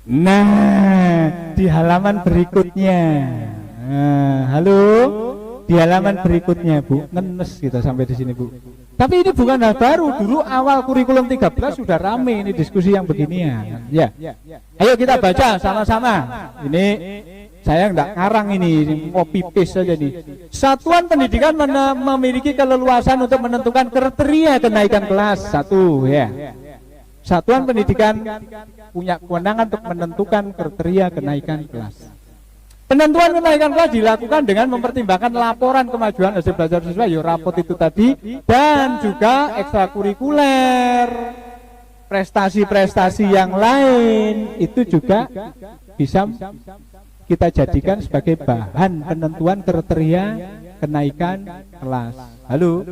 Nah, di halaman berikutnya. Nah, halo, di halaman berikutnya, Bu. Ngenes kita sampai di sini, Bu. Tapi ini bukan hal baru. Dulu awal kurikulum 13 sudah rame ini diskusi yang beginian. Ya. Ayo kita baca sama-sama. Ini saya enggak ngarang ini, copy paste saja nih. Satuan pendidikan memiliki keleluasan untuk menentukan kriteria kenaikan kelas. Satu, ya. Satuan pendidikan punya kewenangan untuk menentukan kriteria kenaikan kelas. Penentuan kenaikan kelas dilakukan dengan mempertimbangkan laporan kemajuan hasil belajar siswa, ya rapot itu tadi, dan juga ekstrakurikuler, prestasi-prestasi yang lain itu juga bisa kita jadikan sebagai bahan penentuan kriteria kenaikan kelas. Halo,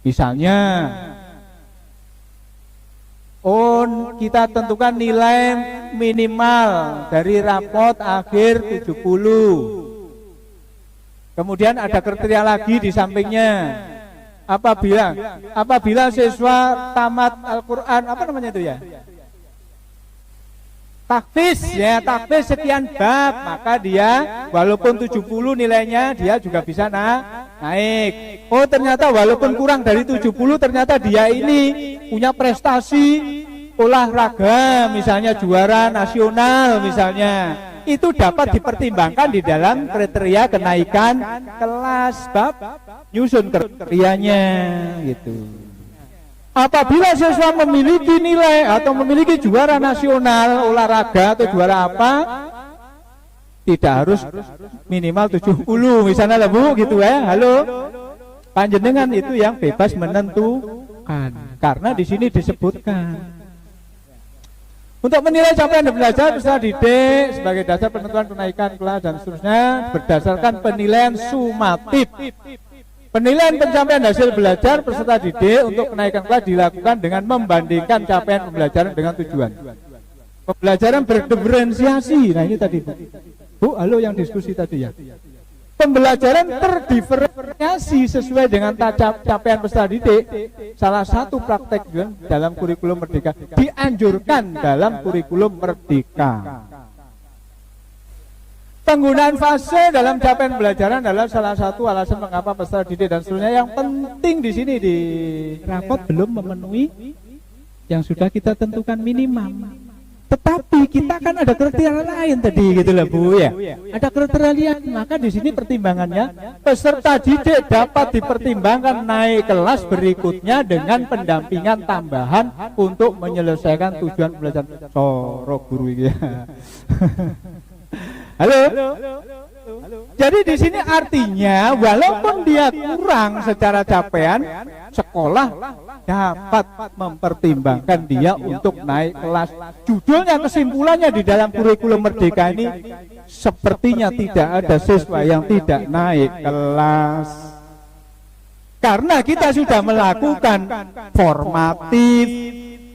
misalnya kita tentukan nilai minimal dari rapot akhir 70. Kemudian ada kriteria lagi di sampingnya. Apabila siswa tamat Al-Qur'an, apa namanya itu ya? Takfiz sekian bab, maka dia walaupun 70 nilainya dia juga bisa naik. Oh, ternyata walaupun kurang dari 70 ternyata dia ini punya prestasi olahraga, misalnya juara nasional misalnya. Itu dapat dipertimbangkan di dalam kriteria kenaikan kelas, bab nyusun kriterianya gitu. Apabila siswa memiliki nilai atau memiliki juara nasional olahraga atau juara apa, tidak harus minimal 70 misalnya lah, Bu, gitu ya. Halo, panjenengan itu yang bebas menentukan, karena di sini disebutkan untuk menilai capaian belajar peserta didik sebagai dasar penentuan kenaikan kelas dan seterusnya berdasarkan penilaian sumatif. Penilaian pencapaian hasil belajar peserta didik untuk kenaikan kelas dilakukan dengan membandingkan capaian pembelajaran dengan tujuan. Pembelajaran berdiferensiasi. Nah, ini tadi, Bu, halo yang diskusi tadi ya. Pembelajaran terdiferensiasi sesuai dengan capaian peserta didik. Salah satu praktek dalam kurikulum Merdeka dianjurkan dalam kurikulum Merdeka. Penggunaan fase dalam capaian pembelajaran adalah salah satu alasan mengapa peserta didik dan seterusnya. Yang penting di sini di rapot belum memenuhi yang sudah kita tentukan minimal. Tetapi kita kan ada kriteria lain tadi gitu lah, Bu, ya. Ada kriteria lain, maka di sini pertimbangannya peserta didik dapat dipertimbangkan naik kelas berikutnya dengan pendampingan tambahan untuk menyelesaikan tujuan pembelajaran. Soro guru ya. Halo. Jadi di sini artinya walaupun dia kurang secara capaian, sekolah dapat mempertimbangkan dia untuk naik kelas. Judulnya, kesimpulannya di dalam kurikulum Merdeka ini sepertinya tidak ada siswa yang tidak naik kelas. Karena kita sudah melakukan formatif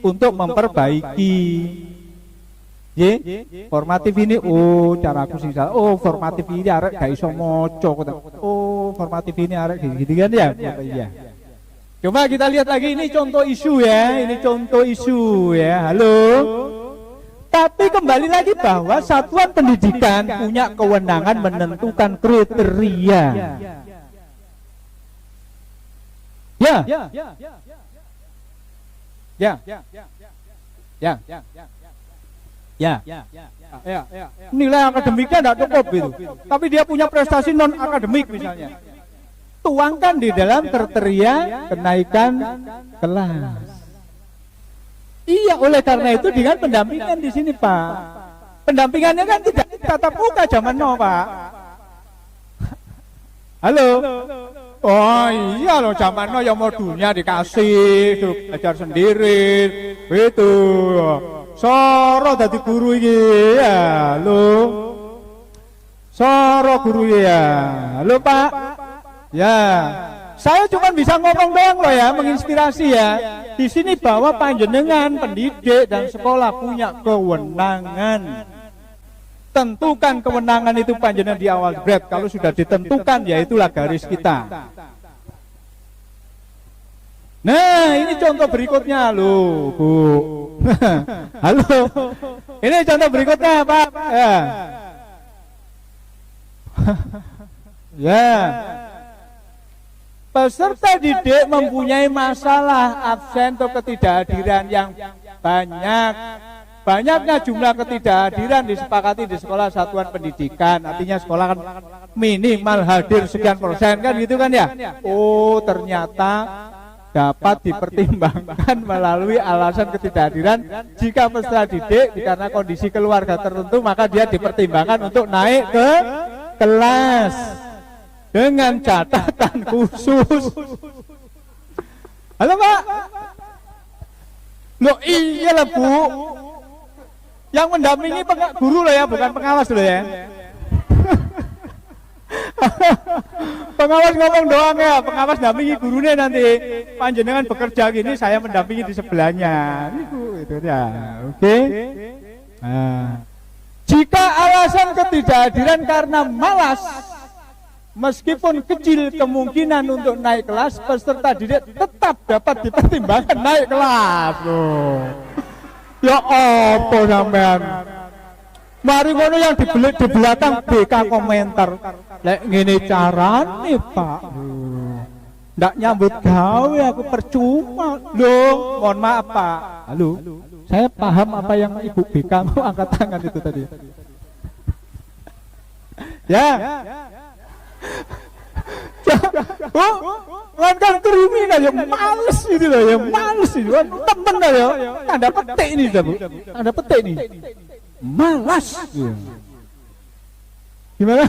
untuk memperbaiki. Formatif ini, caraku sing salah. Formatif ini arek gak iso maca. Formatif ini arek gitu kan ya. Iya. Coba kita lihat lagi, ini contoh isu ya. Ini contoh isu ya. Halo. Tapi kembali lagi bahwa satuan pendidikan punya kewenangan menentukan kriteria. Ya. Nilai akademiknya tidak cukup gitu. Tapi dia punya prestasi non akademik misalnya. Tuangkan di dalam kriteria kenaikan kelas. Iya, oleh karena itu dengan pendampingan di sini, Pak. Pendampingannya kan tidak tatap muka zaman now, Pak. Halo. Oh iya loh, zaman now yang modulnya dikasih, suruh belajar sendiri, itu. Soro dadi guru iki ya, halo. Soro guru ya, halo Pak. Ya, saya cuma bisa ngomong doang loh ya, menginspirasi ya. Di sini bahwa panjenengan pendidik dan sekolah punya kewenangan. Tentukan kewenangan itu panjenengan di awal grade. Kalau sudah ditentukan, ya itulah garis kita. Nah, ini contoh berikutnya loh, Bu. Halo. Ini contoh berikutnya, Pak. Ya. Ya. Peserta didik mempunyai masalah absen atau ketidakhadiran yang banyak. Banyaknya jumlah ketidakhadiran disepakati di sekolah satuan pendidikan. Artinya sekolah kan minimal hadir sekian persen kan gitu kan ya. Oh ternyata dapat dipertimbangkan melalui alasan ketidakhadiran jika peserta didik karena kondisi keluarga tertentu maka dia dipertimbangkan untuk naik ke kelas dengan catatan khusus. Halo Pak. Loh iya lah Bu. Yang mendampingi guru loh ya, bukan pengawas loh ya. Pengawas ngomong doang ya, pengawas dampingi gurunya nanti. Panjenengan bekerja gini, saya mendampingi di sebelahnya. Itu ya. Oke. Nah. Jika alasan ketidakhadiran karena malas, meskipun kecil kemungkinan untuk naik kelas, peserta didik tetap dapat dipertimbangkan naik kelas. Loh. Ya apa sampean? Mari ngono yang di belakang BK komentar. Lek ngene carane, Pak. Ndak nyambut gawe aku percuma. Loh, mohon maaf, Pak. Halo. Saya paham apa yang Ibu BK mau angkat tangan itu tadi. Ya. Oh, kan kriminal ya males itu loh ya males itu temen lah ya tanda petik ini Bu tanda petik nih malas ya. Gimana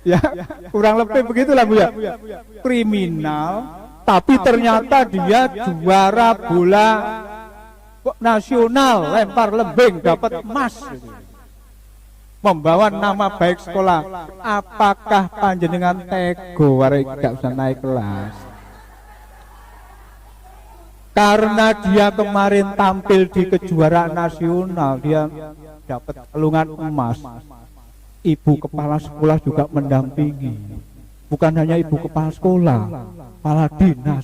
ya kurang lebih begitulah Bu ya kriminal tapi ternyata dia juara bola nasional lempar lembing dapat emas membawa nama baik sekolah. Apakah panjenengan tego arek gak usah naik kelas? Karena dia kemarin tampil di kejuaraan nasional, dia dapat kalungan emas. Ibu kepala sekolah juga mendampingi. Bukan hanya ibu kepala sekolah, kepala dinas.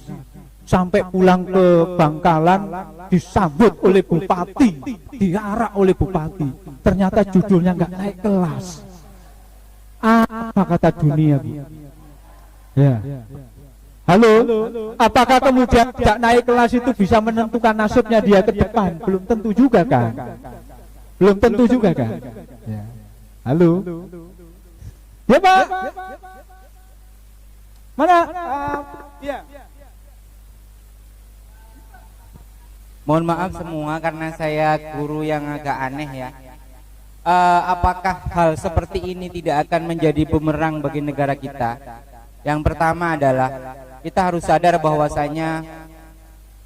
Sampai pulang ke Bangkalan disambut oleh bupati, diarak oleh bupati. Ternyata judulnya nggak naik kelas. Apa kata dunia, Bu? Ya. Halo, apakah kemudian tidak naik kelas itu bisa menentukan nasibnya dia ke depan? Belum tentu juga kan? Belum tentu juga kan? Ya. Halo. Ya Pak. Mana? Ya. Mohon maaf semua karena saya guru yang agak aneh ya. Apakah hal seperti ini tidak akan menjadi bumerang bagi negara kita? Yang pertama adalah kita harus sadar bahwasanya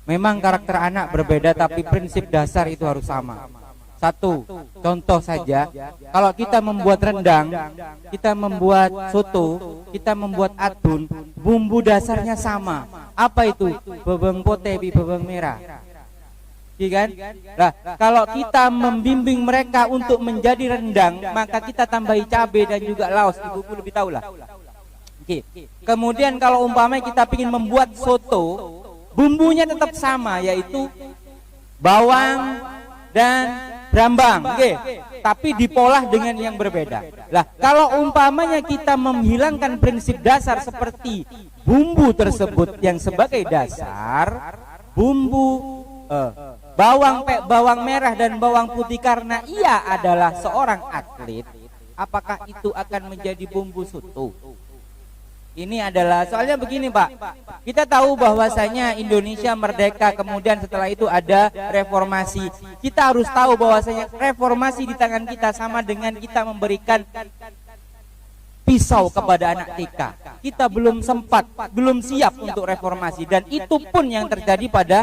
memang karakter anak berbeda tapi prinsip dasar itu harus sama. Satu, contoh saja, kalau kita membuat rendang, kita membuat soto, kita membuat adun, bumbu dasarnya sama. Apa itu? Bawang putih, bawang merah. Iya kan? Nah, kalau kita membimbing mereka untuk menjadi rendang, maka kita tambahi cabai dan juga laos. Ibu lebih tahu lah. Oke. Kemudian kalau umpamanya kita ingin membuat soto, bumbunya tetap sama, yaitu bawang dan brambang. Oke. Tapi dipolah dengan yang berbeda. Lah, kalau umpamanya kita menghilangkan prinsip dasar seperti bumbu tersebut yang sebagai dasar, bumbu bawang merah dan bawang putih karena ia adalah seorang atlet, apakah itu akan menjadi bumbu soto? Ini adalah soalnya begini Pak, kita tahu bahwasanya Indonesia merdeka, kemudian setelah itu ada reformasi. Kita harus tahu bahwasanya reformasi di tangan kita sama dengan kita memberikan pisau kepada anak TK. Kita belum siap untuk reformasi, dan itu pun yang terjadi pada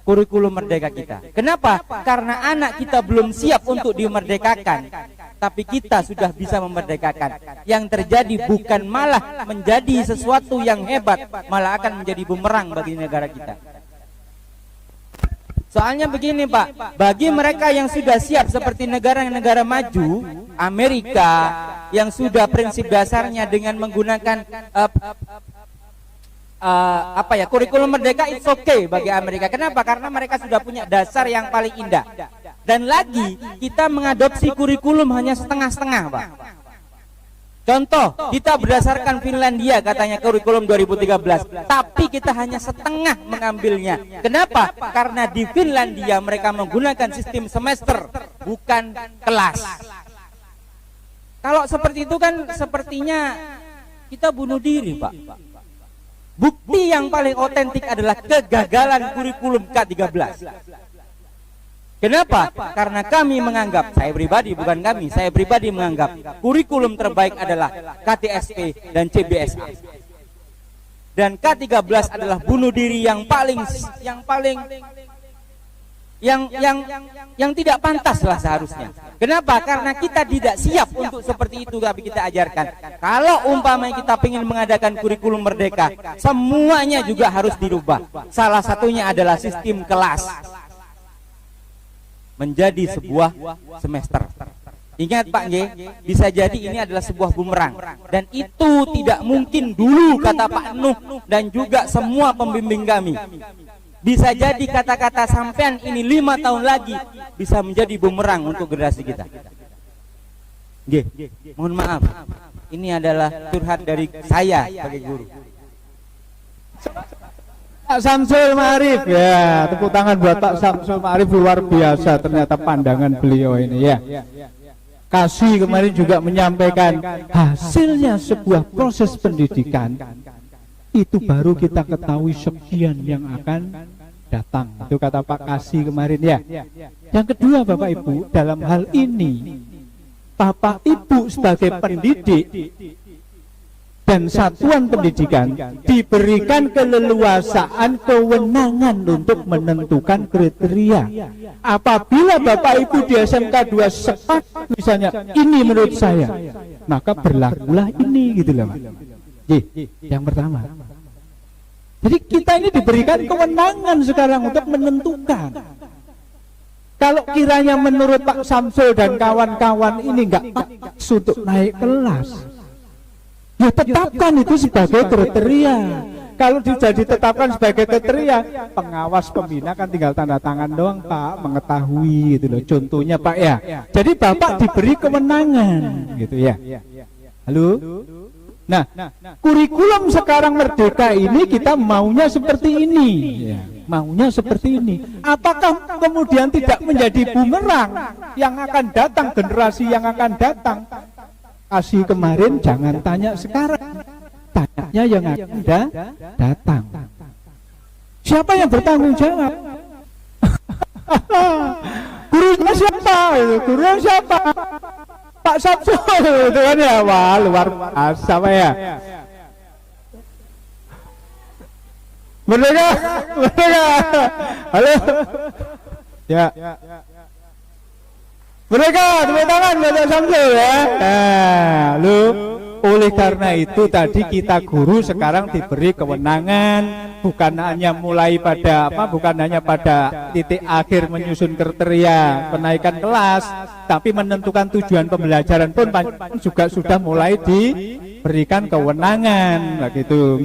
kurikulum merdeka kita. Kenapa? Karena anak kita belum siap untuk dimerdekakan, tapi kita sudah bisa memerdekakan. Yang terjadi bukan malah menjadi sesuatu yang hebat, malah akan menjadi bumerang bagi negara kita. Soalnya begini Pak, bagi mereka yang sudah siap seperti negara-negara maju, Amerika yang sudah prinsip dasarnya dengan menggunakan kurikulum merdeka it's okay bagi Amerika. Kenapa? Karena mereka sudah punya dasar yang paling indah. Dan lagi kita mengadopsi kurikulum hanya setengah-setengah, Pak. Contoh, kita berdasarkan Finlandia katanya kurikulum 2013, tapi kita hanya setengah mengambilnya. Kenapa? Karena di Finlandia mereka menggunakan sistem semester, bukan kelas. Kalau seperti itu kan sepertinya kita bunuh diri, Pak. Bukti yang paling otentik adalah kegagalan kurikulum K13. Kenapa? Karena kami menganggap, saya pribadi menganggap kurikulum terbaik adalah KTSP dan CBSA. Dan K13 adalah bunuh diri yang tidak pantas lah seharusnya. Kenapa? Karena kita tidak siap untuk seperti itu, tapi kita ajarkan. Kalau umpamanya kita ingin mengadakan kurikulum merdeka, semuanya juga harus dirubah. Salah satunya adalah sistem kelas menjadi sebuah semester. Ingat Pak G, bisa jadi ini adalah sebuah bumerang. Dan itu tidak mungkin dulu, kata Pak Nuh dan juga semua pembimbing kami. Bisa jadi kata-kata sampean ini 5 tahun lagi bisa menjadi bumerang untuk generasi kita. G, mohon maaf, ini adalah curhat dari saya sebagai guru. Pak Samsul Ma'arif, ya, tepuk tangan buat Pak Samsul Ma'arif, luar biasa ternyata pandangan beliau ini ya. Kasih kemarin juga menyampaikan hasilnya sebuah proses pendidikan itu baru kita ketahui sekian yang akan datang. Itu kata Pak Kasih kemarin ya. Yang kedua Bapak Ibu, dalam hal ini Bapak Ibu sebagai pendidik dan satuan pendidikan diberikan keleluasaan, kewenangan untuk menentukan kriteria. Apabila Bapak Ibu di SMK 2 sepakat misalnya ini menurut saya, maka berlakulah ini gitu loh Pak. Yang pertama. Jadi kita ini diberikan kewenangan sekarang untuk menentukan. Kalau kiranya menurut Pak Samsul dan kawan-kawan ini enggak pantas untuk naik kelas, ya tetapkan itu sebagai kriteria. Kalau sudah ditetapkan sebagai kriteria, pengawas pembina kan tinggal tanda tangan doang Pak, mengetahui gitu loh. Contohnya Pak ya. Jadi Bapak diberi kewenangan gitu ya. Halo? Nah, kurikulum sekarang merdeka ini kita maunya seperti ini ya. Maunya seperti ini. Apakah kemudian tidak menjadi bumerang yang akan datang, generasi yang akan datang? Kasih kemarin jangan tanya sekarang, tanyanya yang akan datang. Siapa yang bertanggung jawab? Gurunya siapa? Gurunya siapa? Pak Samsul itu kan ya. Wah, luar biasa Pak ya. Merdeka. Halo. Ya. Merdeka, tepuk tangan buat Pak Samsul ya. Lalu oleh karena itu tadi kita guru sekarang diberi kewenangan, bukan hanya mulai pada bukan hanya pada titik akhir menyusun kriteria kenaikan kelas, tapi menentukan tujuan pembelajaran pun juga sudah mulai diberikan kewenangan begitu.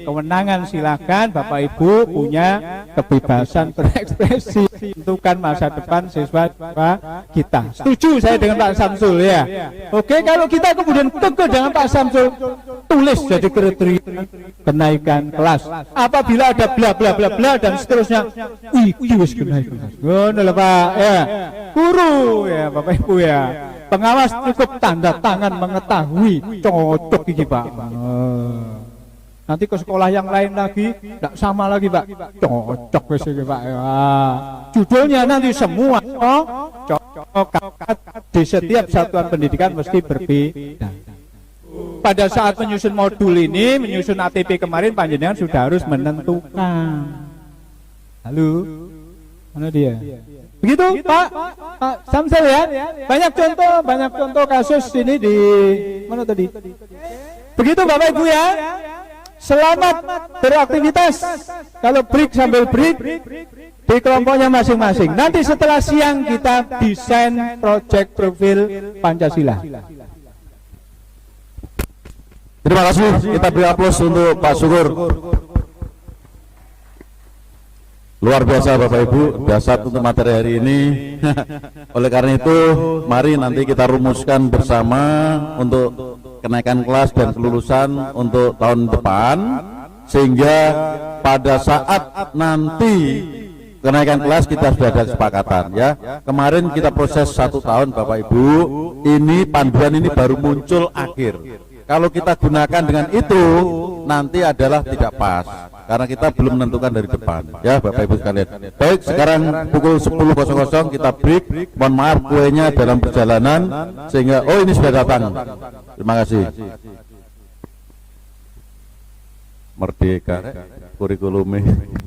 Kewenangan silakan Bapak Ibu punya kebebasan berekspresi, tentukan masa depan siswa-siswa kita. Setuju saya dengan Pak Samsul ya. Oke, kalau kita kemudian kekeh dengan Pak Samsul, tulis jadi kriteria kenaikan kelas. Apabila ada bla bla bla bla dan seterusnya, wis kenaikan kelas. Ngono lho Pak ya. Guru ya Bapak Ibu ya. Pengawas cukup tanda tangan mengetahui cocok iki Pak. Nanti ke sekolah yang lain lagi tidak sama lagi Pak. Cocok wis iki Pak. Judulnya nanti semua cocok di setiap satuan pendidikan mesti berbeda. Pada saat menyusun modul ini, menyusun ATP kemarin panjenengan sudah harus menentukan. Halo, mana dia? Begitu Pak Samsul ya. Banyak contoh kasus ini di mana tadi? Begitu Bapak Ibu ya. Selamat beraktivitas. Kalau break sambil break di kelompoknya masing-masing. Nanti setelah siang kita desain project profil Pancasila. Terima kasih, kita beri aplaus untuk Pak Syukur. Luar biasa Bapak Ibu, dasar untuk materi hari ini. Oleh karena itu, mari nanti kita rumuskan bersama untuk kenaikan kelas dan kelulusan untuk tahun depan, sehingga pada saat nanti kenaikan kelas kita sudah ada kesepakatan ya. Kemarin kita proses 1 tahun Bapak Ibu, ini panduan ini baru muncul akhir. Kalau kita gunakan dengan itu nanti adalah tidak pas, karena kita belum menentukan dari depan ya Bapak Ibu sekalian. Baik, sekarang pukul 10.00 kita break. Mohon maaf kuenya dalam perjalanan sehingga ini sudah datang. Terima kasih. Merdeka kurikulumnya.